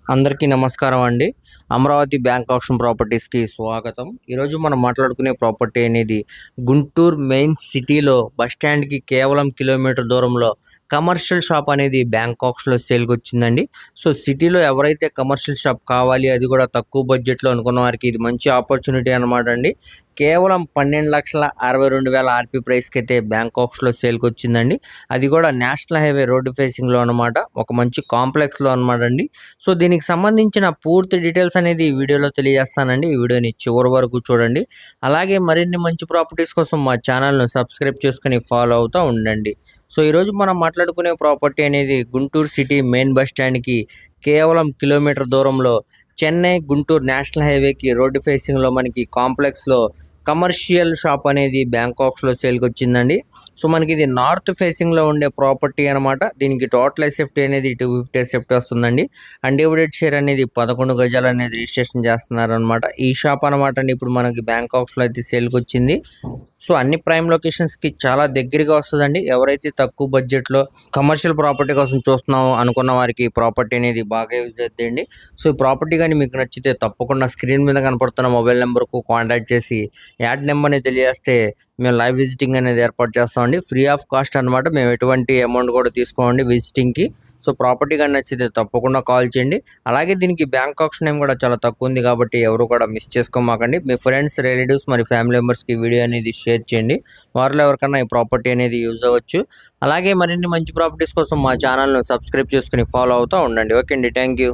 అందరికీ నమస్కారం అండి. అమరావతి బ్యాంక్ ఆప్షన్ ప్రాపర్టీస్‌కి స్వాగతం. ఈరోజు మనం మాట్లాడుకునే ప్రాపర్టీ అనేది గుంటూరు మెయిన్ సిటీలో బస్ స్టాండ్‌కి కేవలం కిలోమీటర్ దూరంలో కమర్షియల్ షాప్ అనేది బ్యాంక్ ఆప్షన్‌లో సేల్‌కి వచ్చిందండి. సో, సిటీలో ఎవరైతే కమర్షియల్ షాప్ కావాలి, అది కూడా తక్కువ బడ్జెట్‌లో అనుకున్న వారికి ఇది మంచి ఆపర్చునిటీ అనమాట అండి. కేవలం 12,62,000 ఆర్‌పీ ప్రైస్‌కి అయితే బ్యాంక్ ఆప్షన్‌లో సేల్‌కి వచ్చిందండి. అది కూడా నేషనల్ హైవే రోడ్డు ఫేసింగ్‌లో అనమాట. ఒక మంచి కాంప్లెక్స్‌లో అనమాట అండి. సో, దీనికి సంబంధించిన పూర్తి డీటెయిల్స్ అనేది ఈ వీడియోలో తెలియజేస్తానండి. ఈ వీడియోని చివరి వరకు చూడండి. అలాగే మరిన్ని మంచి ప్రాపర్టీస్ కోసం మా ఛానల్‌ను సబ్స్క్రైబ్ చేసుకొని ఫాలో అవుతూ ఉండండి. సో, ఈరోజు మనం మాట్లాడుకునే ప్రాపర్టీ అనేది గుంటూరు సిటీ మెయిన్ బస్ స్టాండ్‌కి కేవలం కిలోమీటర్ దూరంలో చెన్నై గుంటూరు నేషనల్ హైవేకి రోడ్డు ఫేసింగ్‌లో మనకి కాంప్లెక్స్‌లో కమర్షియల్ షాప్ అనేది బ్యాంకాక్స్‌లో సేల్‌కి వచ్చిందండి. సో, మనకి ఇది నార్త్ ఫేసింగ్‌లో ఉండే ప్రాపర్టీ అనమాట. దీనికి టోటల్ ఎస్ఎఫ్టీ అనేది 250 ఎస్ఎఫ్టీ వస్తుందండి. అన్‌డివైడెడ్ షేర్ అనేది 11 గజాలు అనేది రిజిస్ట్రేషన్ చేస్తున్నారనమాట. ఈ షాప్ అనమాట అండి ఇప్పుడు మనకి బ్యాంకాక్స్‌లో అయితే సేల్‌కి వచ్చింది. సో, అన్ని ప్రైమ్ లొకేషన్స్‌కి చాలా దగ్గరగా వస్తదండి. ఎవరైతే తక్కువ బడ్జెట్‌లో కమర్షియల్ ప్రాపర్టీ కోసం చూస్తున్నాం అనుకున్న వారికి ఈ ప్రాపర్టీ అనేది బాగా యూజ్ అవుద్దండి. సో, ఈ ప్రాపర్టీ గాని మీకు నచ్చితే తప్పకుండా స్క్రీన్ మీద కనపడుతున్న మొబైల్ నెంబర్‌కు కాంటాక్ట్ చేసి యాడ్ నెంబర్‌ని తెలియజేస్తే మేము లైవ్ విజిటింగ్ అనేది ఏర్పాటు చేస్తామండి. ఫ్రీ ఆఫ్ కాస్ట్ అనమాట. మేము ఎటువంటి అమౌంట్ కూడా తీసుకోమండి విజిటింగ్‌కి. సో, ప్రాపర్టీ గాని నచ్చితే తప్పకుండా కాల్ చేయండి. అలాగే దీనికి బ్యాంక్ ఆప్షన్ టైం కూడా చాలా తక్కువ ఉంది కాబట్టి ఎవరు కూడా మిస్ చేసుకోమాకండి. మీ ఫ్రెండ్స్, రిలేటివ్స్ మరి ఫ్యామిలీ మెంబర్స్‌కి వీడియో అనేది షేర్ చేయండి. వారిలో ఎవరికన్నా ఈ ప్రాపర్టీ అనేది యూజ్ అవ్వచ్చు. అలాగే మరిన్ని మంచి ప్రాపర్టీస్ కోసం మా ఛానల్‌ను సబ్స్క్రైబ్ చేసుకొని ఫాలో అవుతూ ఉండండి. ఓకే అండి. Thank you.